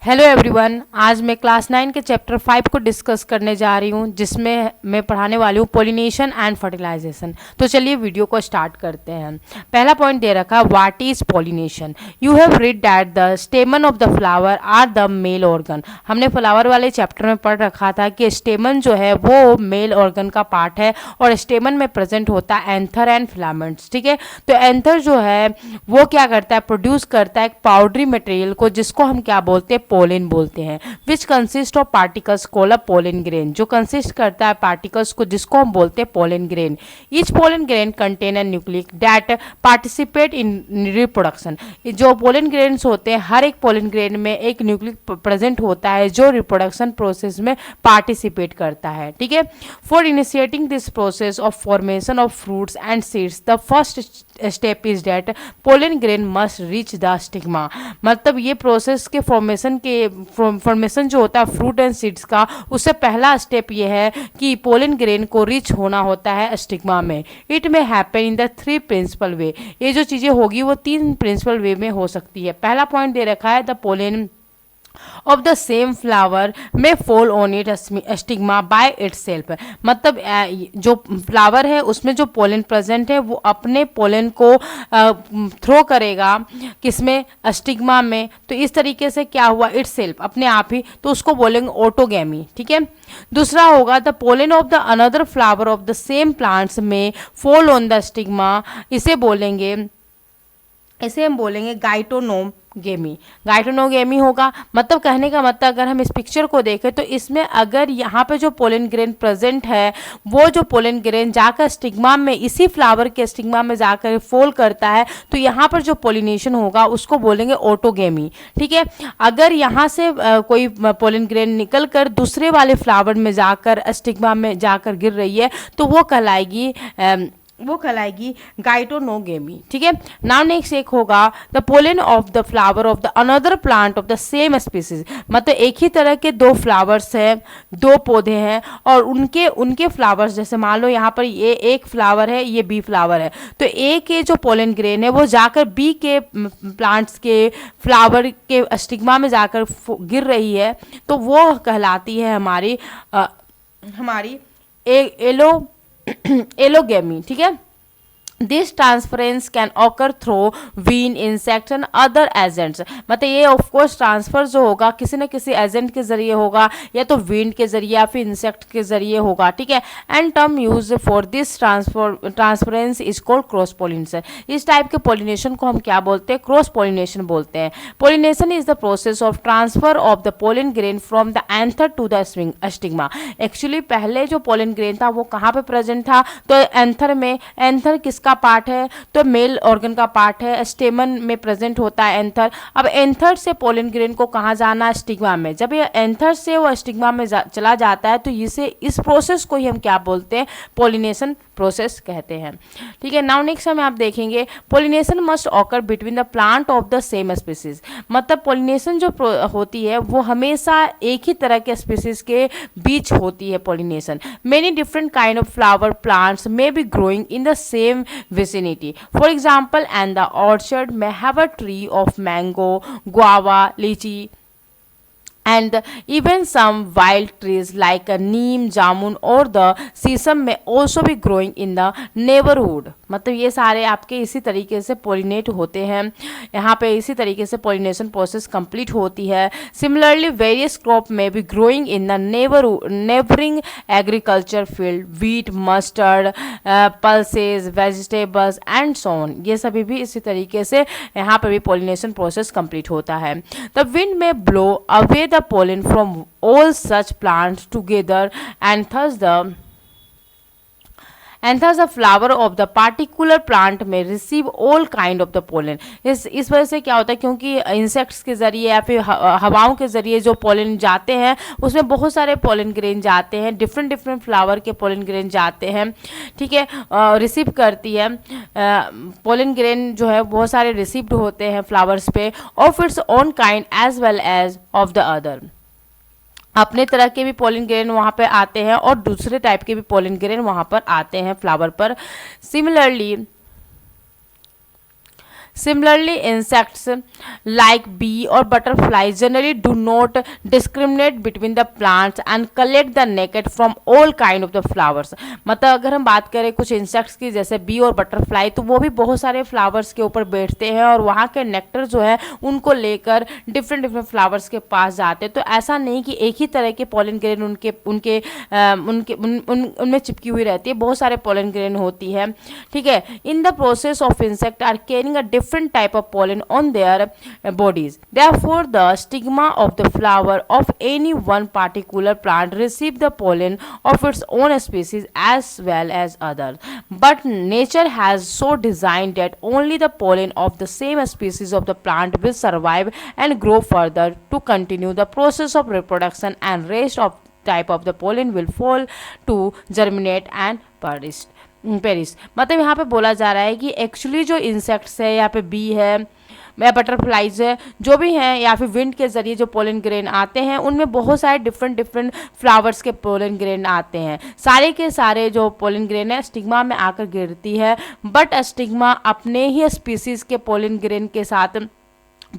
Hello everyone, आज मैं class 9 के चैप्टर 5 को डिस्कस करने जा रही हूँ, जिसमें मैं पढ़ाने वाली हूँ पोलिनेशन एंड फर्टिलाइजेशन। तो चलिए वीडियो को स्टार्ट करते हैं। पहला पॉइंट दे रखा है, what is pollination. You have read that the stamen of the flower are the male organ. हमने फ्लावर वाले चैप्टर में पढ़ रखा था कि स्टेमन जो है वो मेल ऑर्गन का पार्ट है और स्टेमन में प्रेजेंट होता है एंथर एंड फिलामेंट्स। ठीक है, तो एंथर जो है वो क्या करता है, प्रोड्यूस करता है एक पाउडरी मटेरियल को, जिसको हम क्या बोलते हैं, पोलन बोलते हैं। Which consist of particles called a pollen grain, जो कंसिस्ट करता है पार्टिकल्स को, जिसको हम बोलते हैं pollen grain. Each pollen grain contain a nucleic that participate in reproduction. जो पोलन ग्रेन्स होते हैं, हर एक पोलन ग्रेन में एक न्यूक्लिक प्रेजेंट होता है जो रिप्रोडक्शन प्रोसेस में पार्टिसिपेट करता है। ठीक है, for initiating this process of formation of fruits and seeds the first step is that pollen grain must reach the stigma. मतलब ये प्रोसेस के फॉर्मेशन जो होता है फ्रूट एंड सीड्स का, उससे पहला स्टेप ये है कि पोलन ग्रेन को रीच होना होता है स्टिग्मा में। इट में हैपन इन द 3 प्रिंसिपल वे। ये जो चीज़ें होगी वो 3 प्रिंसिपल वे में हो सकती है। पहला पॉइंट दे रखा है, the pollen of the same flower may fall on it stigma by itself। मतलब जो फ्लावर है उसमें जो पोलन प्रेजेंट है वो अपने पोलन को थ्रो करेगा किसमें, स्टिग्मा में। तो इस तरीके से क्या हुआ, इटसेल्फ, अपने आप ही, तो उसको बोलेंगे ऑटोगैमी। ठीक है, दूसरा होगा the pollen of the another flower of the same plants में फॉल ऑन द स्टिग्मा। इसे हम बोलेंगे गाइटोनोगेमी। गाइटोनोगेमी होगा, मतलब कहने का मतलब अगर हम इस पिक्चर को देखें तो इसमें अगर यहाँ पे जो पोलन ग्रेन प्रेजेंट है, वो जो पोलन ग्रेन जाकर स्टिग्मा में, इसी फ्लावर के स्टिग्मा में जाकर फॉल करता है, तो यहाँ पर जो पोलिनेशन होगा उसको बोलेंगे ऑटोगेमी। ठीक है, अगर यहाँ से कोई पोलन ग्रेन निकल कर दूसरे वाले फ्लावर में जाकर स्टिग्मा में जाकर गिर रही है तो वो कहलाएगी गाइटोनोगेमी। ठीक है, नाउ नेक्स्ट एक होगा the pollen of the flower of the another plant of the same species. मतलब एक ही तरह के 2 फ्लावर्स हैं, 2 पौधे हैं और उनके फ्लावर्स, जैसे मान लो यहाँ पर ये एक फ्लावर है, ये बी फ्लावर है, तो ए के जो पोलन ग्रेन है वो जाकर बी के प्लांट्स के फ्लावर के स्टिग्मा में जाकर गिर रही है, तो वो कहलाती है हमारी एलोगेमी। ठीक है, this transference can occur through wind insect and other agents. मतलब ये ऑफकोर्स ट्रांसफर जो होगा किसी न किसी एजेंट के जरिए होगा, या तो विंड के जरिए या फिर इंसेक्ट के जरिए होगा। ठीक है, and term use for this transference is called cross pollination. इस टाइप के पोलिनेशन को हम क्या बोलते हैं, क्रॉस पोलिनेशन बोलते हैं। Pollination is the process of transfer of the pollen grain from the anther to the stigma. Actually पहले जो पोलन ग्रेन था वो कहाँ पे प्रेजेंट था, तो एंथर में। एंथर किसका पार्ट है, तो मेल ऑर्गन का पार्ट है, स्टेमन में प्रेजेंट होता है एंथर। अब एंथर से पोलन ग्रेन को कहाँ जाना है, स्टिग्मा में। जब ये एंथर से वो स्टिग्मा में चला जाता है तो इस प्रोसेस को ही हम क्या बोलते हैं, पोलिनेशन प्रोसेस कहते हैं। ठीक है, नाउ नेक्स्ट में आप देखेंगे pollination must occur between the plant of the same species. मतलब पोलिनेशन जो होती है वो हमेशा एक ही तरह के स्पीसीज के बीच होती है pollination. Many different kind of flower plants may be growing in the same vicinity. For example, and the orchard may have a tree of mango, guava, lychee, and even some wild trees like a neem, jamun or the sesame may also be growing in the neighborhood. मतलब ये सारे आपके इसी तरीके से pollinate होते हैं, यहाँ पे इसी तरीके से पोलिनेशन प्रोसेस कंप्लीट होती है। सिमिलरली वेरियस क्रॉप में B growing in the neighbouring agriculture field, wheat, mustard, pulses, vegetables and so on. ये सभी भी इसी तरीके से यहाँ पे भी पोलिनेशन प्रोसेस कंप्लीट होता है। द विंड में blow away the pollen from all such plants together and thus the flower of the particular plant may receive all kind of the pollen। इस वजह से क्या होता है, क्योंकि इंसेक्ट्स के जरिए या फिर हवाओं के जरिए जो पोलन जाते हैं उसमें बहुत सारे पोलन ग्रेन जाते हैं, डिफरेंट फ्लावर के पोलन ग्रेन जाते हैं। ठीक है, रिसीव करती है पोलन ग्रेन जो है बहुत सारे रिसीव्ड होते हैं फ्लावर्स पे, of its own kind as well as of the other. अपने तरह के भी पोलन ग्रेन वहाँ पे आते हैं और दूसरे टाइप के भी पोलन ग्रेन वहाँ पर आते हैं फ्लावर पर। Similarly Similarly, insects like bee or butterflies generally do not discriminate between the plants and collect the nectar from all kind of the flowers. मतलब अगर हम बात करें कुछ इंसेक्ट्स की जैसे बी और बटरफ्लाई, तो वो भी बहुत सारे फ्लावर्स के ऊपर बैठते हैं और वहाँ के नेक्टर जो है उनको लेकर डिफरेंट डिफरेंट फ्लावर्स के पास जाते हैं. तो ऐसा नहीं कि एक ही तरह के पॉलन ग्रेन उनके उनके उनके उनमें चिपकी हुई रहती है, बहुत सारे पॉलन ग्रेन होती है. ठीक है. In the process of insect are carrying a different type of pollen on their bodies. Therefore, the stigma of the flower of any one particular plant receive the pollen of its own species as well as others. But nature has so designed that only the pollen of the same species of the plant will survive and grow further to continue the process of reproduction, and rest of type of the pollen will fall to germinate and Paris. मतलब यहाँ पे बोला जा रहा है कि actually जो insects है, यहाँ पे बी है या बटरफ्लाइज है, जो भी हैं, या फिर विंड के ज़रिए जो पोलन ग्रेन आते हैं, उनमें बहुत सारे डिफरेंट फ्लावर्स के पोलन ग्रेन आते हैं. सारे के सारे जो पोलन ग्रेन है स्टिग्मा में आकर गिरती है, बट स्टिग्मा अपने ही स्पीसीज़ के पोलन ग्रेन के साथ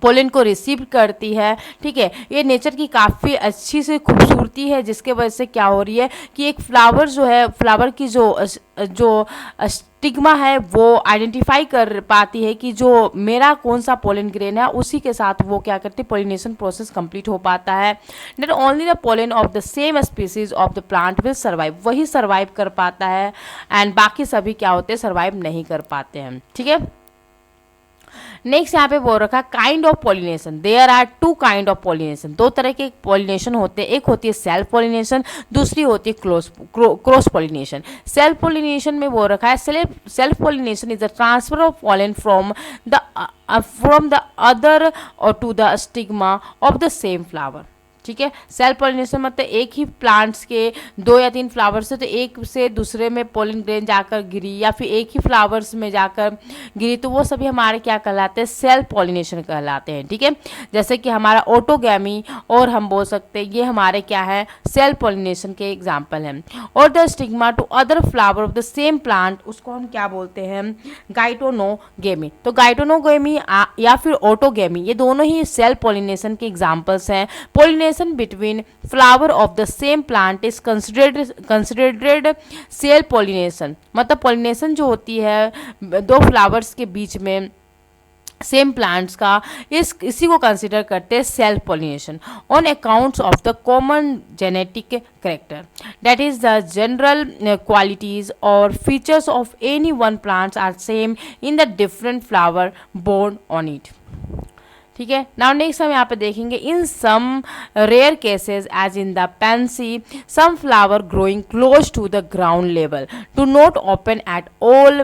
पोलन को रिसीव करती है. ठीक है. ये नेचर की काफ़ी अच्छी सी खूबसूरती है, जिसके वजह से क्या हो रही है कि एक फ्लावर जो है, फ्लावर की जो स्टिग्मा है वो आइडेंटिफाई कर पाती है कि जो मेरा कौन सा पोलन ग्रेन है, उसी के साथ वो क्या करती है, पोलिनेशन प्रोसेस कंप्लीट हो पाता है. Not only the pollen of the same species of the plant will survive, वही सर्वाइव कर पाता है, एंड बाकी सभी क्या होते हैं, सर्वाइव नहीं कर पाते हैं. ठीक है. नेक्स्ट यहाँ पे बोल रखा kind of pollination. There are two kind of pollination. दो तरह के पॉलिनेशन होते हैं. एक होती है सेल्फ पॉलिनेशन, दूसरी होती है क्रॉस पॉलिनेशन. सेल्फ पॉलिनेशन में बोल रखा है self pollination is the transfer of pollen from the other और to the stigma of the same flower. ठीक है. सेल्फ पॉलिनेशन मतलब एक ही प्लांट्स के 2 या 3 फ्लावर्स है, तो एक से दूसरे में पोलन ग्रेन जाकर गिरी, या फिर एक ही फ्लावर्स में जाकर गिरी, तो वो सभी हमारे क्या कहलाते हैं, सेल्फ पॉलिनेशन कहलाते हैं. ठीक है. जैसे कि हमारा ऑटोगैमी, और हम बोल सकते हैं ये हमारे क्या है, सेल्फ पॉलिनेशन के एग्जाम्पल हैं. और the stigma to other flower of the same plant, उसको हम क्या बोलते हैं, गाइटोनोगेमी. तो गाइटोनोगेमी या फिर ऑटोगेमी, ये दोनों ही सेल्फ पॉलिनेशन के एग्जाम्पल्स हैं. Pollination between flower of the same plant is considered self pollination. मतलब pollination जो होती है दो फ्लावर्स के बीच में सेम प्लांट्स का, इसी को कंसिडर करते हैं self pollination on accounts of the common genetic character. That is the general qualities और features of any one plants are same in the different flower borne on it. ठीक है. Now next हम यहाँ पे देखेंगे in some rare cases as in the pansy some flower growing close to the ground level do not open at all.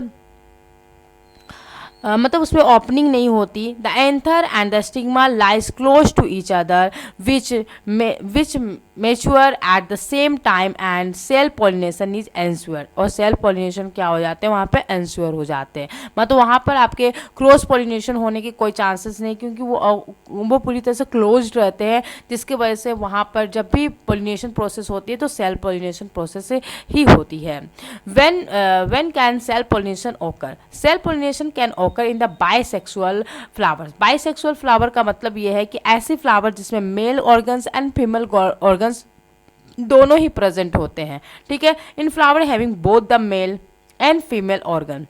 मतलब उसमें opening नहीं होती. The anther and the stigma lies close to each other which mature at the same time and self pollination is ensure. और self pollination क्या हो जाते हैं, वहाँ पे एंश्योर हो जाते हैं. मतलब वहाँ पर आपके क्रॉस पॉलिनेशन होने के कोई चांसेस नहीं, क्योंकि वो पूरी तरह से क्लोज्ड रहते हैं, जिसकी वजह से वहाँ पर जब भी पॉलिनेशन प्रोसेस होती है तो सेल्फ पॉलिनेशन प्रोसेस ही होती है. When can self pollination occur. Self pollination can occur in the bisexual flowers. Bisexual flower का मतलब ये है कि ऐसे फ्लावर जिसमें male organs and female organs दोनों ही प्रेजेंट होते हैं. ठीक है. In flower having both the male and female organ.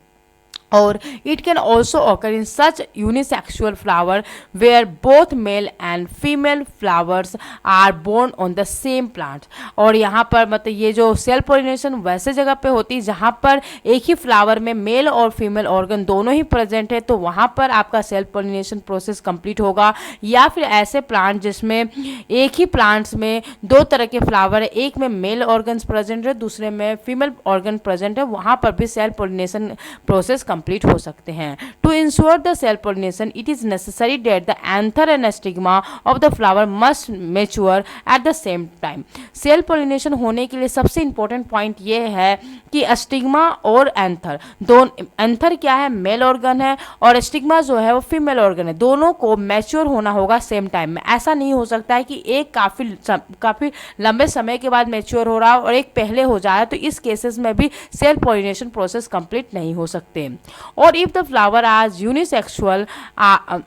और it can also occur in such unisexual flower where both male and female flowers are born on the same plant. और यहाँ पर मतलब ये जो सेल्फ पॉलिनेशन वैसे जगह पे होती है जहाँ पर एक ही फ्लावर में मेल और फीमेल ऑर्गन दोनों ही प्रेजेंट है, तो वहाँ पर आपका सेल्फ पॉलिनेशन प्रोसेस कंप्लीट होगा. या फिर ऐसे प्लांट जिसमें एक ही प्लांट्स में 2 तरह के फ्लावर है, एक में मेल ऑर्गन्स प्रेजेंट है, दूसरे में फीमेल ऑर्गन प्रेजेंट है, वहाँ पर भी सेल्फ पॉलिनेशन प्रोसेस कंप्लीट हो सकते हैं. To ensure the self pollination it is necessary that the anther and stigma of the flower must mature at the same time. Self pollination होने के लिए सबसे इंपॉर्टेंट पॉइंट ये है कि स्टिग्मा और एंथर दोनों, एंथर क्या है, मेल ऑर्गन है, और स्टिग्मा जो है वो फीमेल ऑर्गन है, दोनों को मैच्योर होना होगा सेम टाइम में. ऐसा नहीं हो सकता है कि एक काफ़ी लंबे समय के बाद मैच्योर हो रहा और एक पहले हो जा रहा है, तो इस केसेस में भी सेल्फ पॉलिनेशन प्रोसेस कंप्लीट नहीं हो सकते. और if the flower are unisexual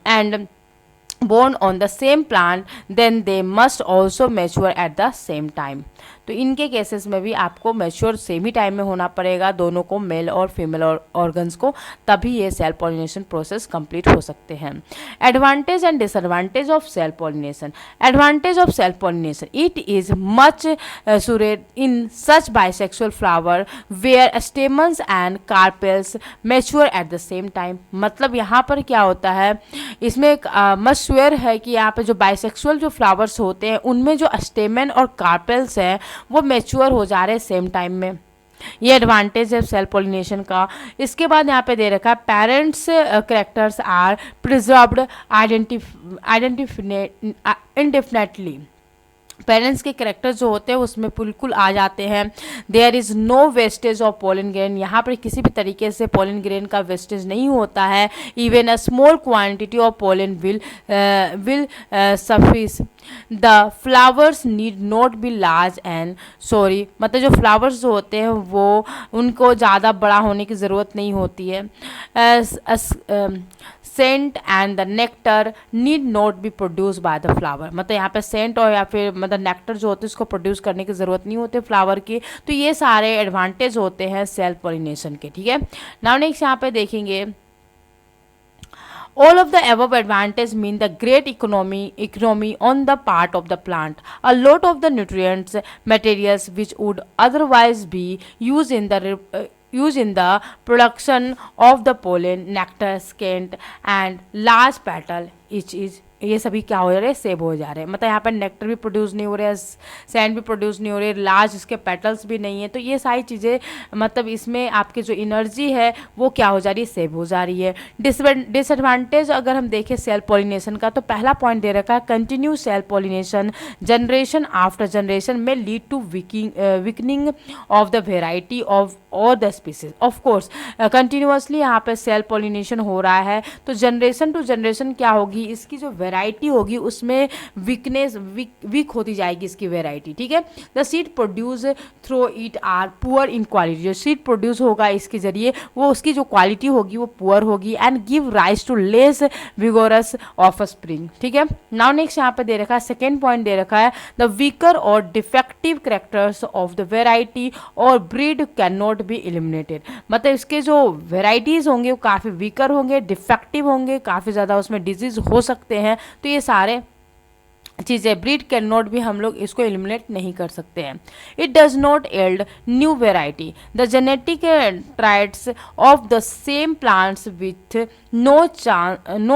and born on the same plant then they must also mature at the same time। तो इनके केसेस में भी आपको मैच्योर सेम ही टाइम में होना पड़ेगा दोनों को, मेल और फीमेल ऑर्गन्स को, तभी ये सेल पॉलिनेशन प्रोसेस कंप्लीट हो सकते हैं। Advantage and disadvantage of self pollination. Advantage of self pollination, it is much suited in such bisexual flower where stamens and carpels mature at the same time। मतलब यहाँ पर क्या होता है, इसमें एक मच श्योर है कि यहाँ पे जो बाइसेक्सुअल जो फ्लावर्स होते हैं उनमें जो स्टेमन और कार्पेल्स हैं वो मैच्योर हो जा रहे हैं सेम टाइम में। ये एडवांटेज है सेल पॉलिनेशन का। इसके बाद यहाँ पे दे रखा है parents characters are preserved indefinitely. Parents के करेक्टर जो होते हैं उसमें बिल्कुल आ जाते हैं। There is no wastage of pollen grain, यहाँ पर किसी भी तरीके से पोलन ग्रेन का वेस्टेज नहीं होता है। Even a small quantity of pollen will suffice. The flowers need not B large and sorry, मतलब जो फ्लावर्स जो होते हैं वो उनको ज़्यादा बड़ा होने की ज़रूरत नहीं होती है। Scent and the nectar need not be produce by the flower, मतलब यहाँ पे सेंट और या फिर मतलब नेक्टर जो होते हैं उसको प्रोड्यूस करने की ज़रूरत नहीं होती फ्लावर की। तो ये सारे एडवांटेज होते हैं सेल्फ पॉलिनेशन के, ठीक है। नाउ नेक्स्ट यहाँ पे देखेंगे, all of the above advantages mean the great economy on the part of the plant. A lot of the nutrients materials which would otherwise be used in the production of the pollen, nectar, scent and large petal, which is ये सभी क्या हो रहे हैं, save हो जा रहे हैं। मतलब यहाँ पर नेक्टर भी प्रोड्यूस नहीं हो रहे हैं, सैंड भी प्रोड्यूस नहीं हो रही है, लार्ज इसके पेटल्स भी नहीं है। तो ये सारी चीज़ें मतलब इसमें आपकी जो एनर्जी है वो क्या हो जा रही है, सेव हो जा रही है। डिसएडवांटेज अगर हम देखें सेल पॉलिनेशन का, तो पहला पॉइंट दे रखा है continue self pollination generation after generation में lead to weakening of the variety of और the species. Of course continuously यहाँ पे सेल पॉलिनेशन हो रहा है तो जनरेशन टू जनरेशन क्या होगी, इसकी जो वेराइटी होगी उसमें वीक होती जाएगी इसकी वेराइटी, ठीक है। The seed produce through it are poor in quality, जो सीड प्रोड्यूस होगा इसके जरिए वो उसकी जो क्वालिटी होगी वो पुअर होगी and give rise to less vigorous offspring, ठीक है। नाउ नेक्स्ट यहाँ पे दे रखा है, सेकेंड पॉइंट दे रखा है द वीकर और defective characters of the variety और breed can not be eliminated. मतलब इसके जो वेराइटीज़ होंगे वो काफ़ी वीकर होंगे, डिफेक्टिव होंगे, काफ़ी ज़्यादा उसमें डिजीज़ हो सकते हैं। तो ये सारे चीज़ें ब्रीड कैन नॉट भी हम लोग इसको एलिमिनेट नहीं कर सकते हैं। It does not yield new variety, the genetic traits of the same plants with no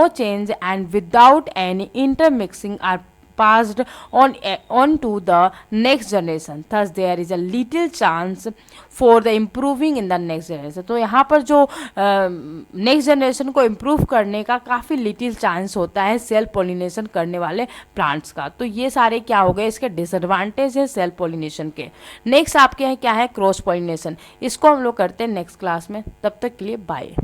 change and without any intermixing are passed on to the next generation, thus there is a little chance for the improving in the next generation। तो यहाँ पर जो next generation को improve करने का काफ़ी little chance होता है सेल पॉलिनेशन करने वाले प्लांट्स का। तो ये सारे क्या हो गए, इसके डिसएडवांटेज है सेल पॉलिनेशन के। नेक्स्ट आपके यहाँ क्या है, क्रॉस पॉलिनेशन। इसको हम लोग करते हैं नेक्स्ट क्लास में, तब तक के लिए बाय।